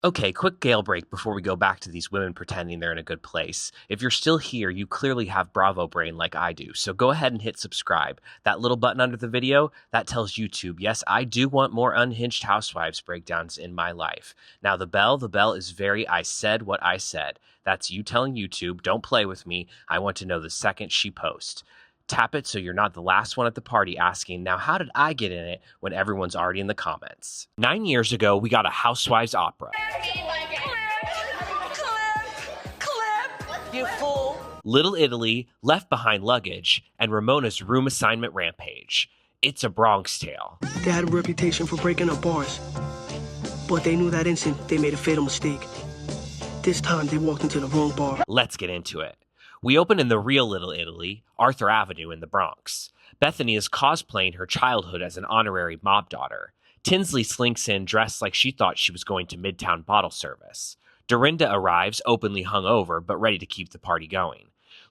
Okay, quick Gale break before we go back to these women pretending they're in a good place. If you're still here, you clearly have Bravo brain like I do, so go ahead and hit subscribe. That little button under the video, that tells YouTube, yes, I do want more unhinged housewives breakdowns in my life. Now the bell is very I said what I said. That's you telling YouTube, don't play with me, I want to know the second she posts. Tap it so you're not the last one at the party asking, now how did I get in it when everyone's already in the comments? 9 years ago, we got a Housewives opera. You fool. Little Italy, Left Behind Luggage, and Ramona's room assignment rampage. It's a Bronx Tale. They had a reputation for breaking up bars, but they knew that instant they made a fatal mistake. This time they walked into the wrong bar. Let's get into it. We open in the real Little Italy, Arthur Avenue in the Bronx. Bethenny is cosplaying her childhood as an honorary mob daughter. Tinsley slinks in dressed like she thought she was going to Midtown bottle service. Dorinda arrives openly hungover but ready to keep the party going.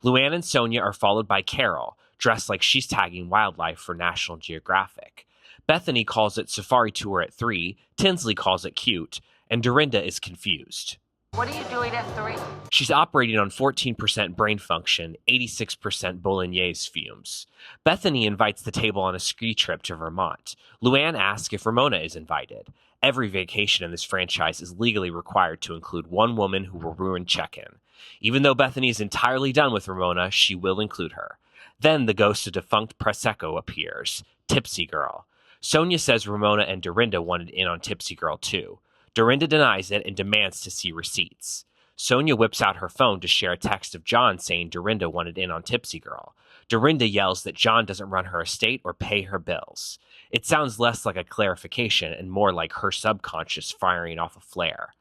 Luann and Sonja are followed by Carole, dressed like she's tagging wildlife for National Geographic. Bethenny calls it Safari Tour at 3, Tinsley calls it cute, and Dorinda is confused. What are you doing at 3? She's operating on 14% brain function, 86% bolognese fumes. Bethenny invites the table on a ski trip to Vermont. Luann asks if Ramona is invited. Every vacation in this franchise is legally required to include one woman who will ruin check-in. Even though Bethenny is entirely done with Ramona, she will include her. Then the ghost of defunct Prosecco appears, Tipsy Girl. Sonja says Ramona and Dorinda wanted in on Tipsy Girl too. Dorinda denies it and demands to see receipts. Sonja whips out her phone to share a text of John saying Dorinda wanted in on Tipsy Girl. Dorinda yells that John doesn't run her estate or pay her bills. It sounds less like a clarification and more like her subconscious firing off a flare.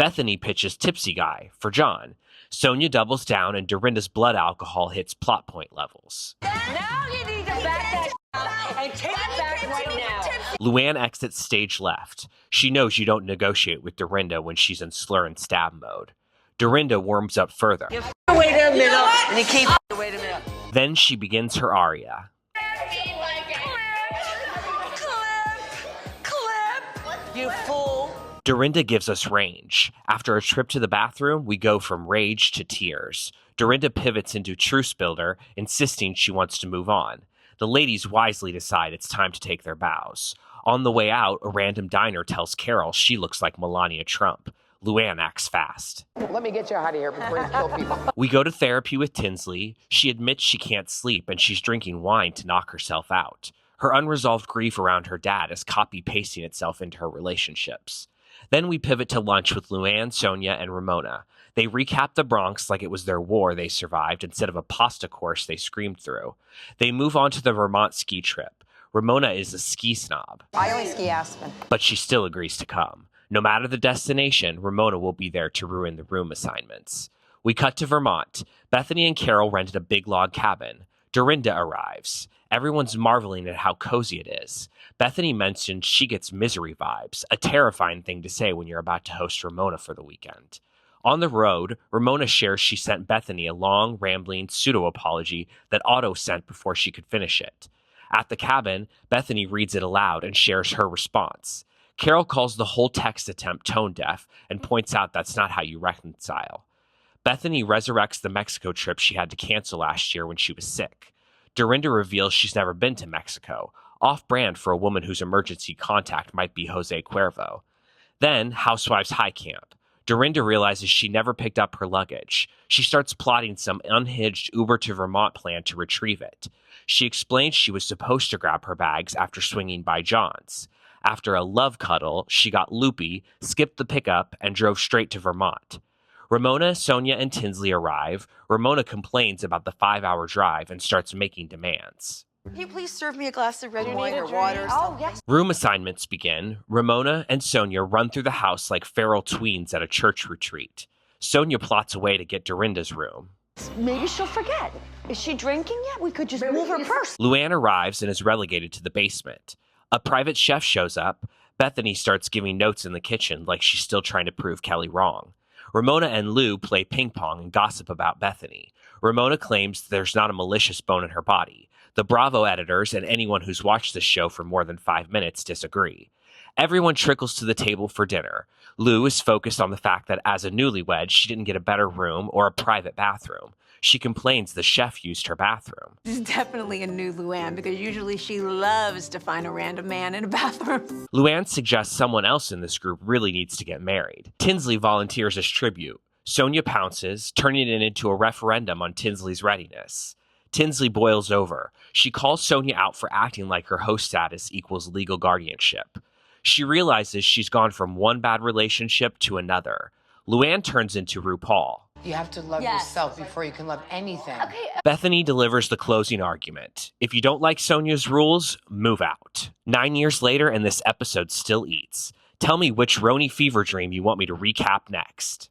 Bethenny pitches Tipsy Guy for John. Sonja doubles down and Dorinda's blood alcohol hits plot point levels. Now you need to back that and take it back right now. Luann exits stage left. She knows you don't negotiate with Dorinda when she's in slur and stab mode. Dorinda warms up further. You wait a minute, and you keep wait a minute. Then she begins her aria. You fool. Dorinda gives us range. After a trip to the bathroom, we go from rage to tears. Dorinda pivots into truce builder, insisting she wants to move on. The ladies wisely decide it's time to take their bows. On the way out, a random diner tells Carole she looks like Melania Trump. Luann acts fast. Let me get you out of here before you kill people. We go to therapy with Tinsley. She admits she can't sleep and she's drinking wine to knock herself out. Her unresolved grief around her dad is copy-pasting itself into her relationships. Then we pivot to lunch with Luann, Sonja, and Ramona. They recap the Bronx like it was their war they survived instead of a pasta course they screamed through. They move on to the Vermont ski trip. Ramona is a ski snob. I only ski Aspen. But she still agrees to come. No matter the destination, Ramona will be there to ruin the room assignments. We cut to Vermont. Bethenny and Carole rented a big log cabin. Dorinda arrives. Everyone's marveling at how cozy it is. Bethenny mentions she gets misery vibes, a terrifying thing to say when you're about to host Ramona for the weekend. On the road, Ramona shares she sent Bethenny a long, rambling pseudo-apology that Otto sent before she could finish it. At the cabin, Bethenny reads it aloud and shares her response. Carole calls the whole text attempt tone-deaf and points out that's not how you reconcile. Bethenny resurrects the Mexico trip she had to cancel last year when she was sick. Dorinda reveals she's never been to Mexico, off-brand for a woman whose emergency contact might be Jose Cuervo. Then, Housewives High Camp. Dorinda realizes she never picked up her luggage. She starts plotting some unhinged Uber to Vermont plan to retrieve it. She explains she was supposed to grab her bags after swinging by John's. After a love cuddle, she got loopy, skipped the pickup, and drove straight to Vermont. Ramona, Sonja, and Tinsley arrive. Ramona complains about the 5-hour drive and starts making demands. Can you please serve me a glass of red wine or water or something? Yes. Room assignments begin. Ramona and Sonja run through the house like feral tweens at a church retreat. Sonja plots a way to get Dorinda's room. Maybe she'll forget. Is she drinking yet? We could just move her purse. Luann arrives and is relegated to the basement. A private chef shows up. Bethenny starts giving notes in the kitchen like she's still trying to prove Kelly wrong. Ramona and Lou play ping pong and gossip about Bethenny. Ramona claims there's not a malicious bone in her body. The Bravo editors and anyone who's watched this show for more than 5 minutes disagree. Everyone trickles to the table for dinner. Lou is focused on the fact that as a newlywed, she didn't get a better room or a private bathroom. She complains the chef used her bathroom. She's definitely a new Luann because usually she loves to find a random man in a bathroom. Luann suggests someone else in this group really needs to get married. Tinsley volunteers as tribute. Sonja pounces, turning it into a referendum on Tinsley's readiness. Tinsley boils over. She calls Sonja out for acting like her host status equals legal guardianship. She realizes she's gone from one bad relationship to another. Luann turns into RuPaul. You have to love yourself before you can love anything. Bethenny delivers the closing argument. If you don't like Sonja's rules, move out. 9 years later, and this episode still eats. Tell me which RHONY fever dream you want me to recap next.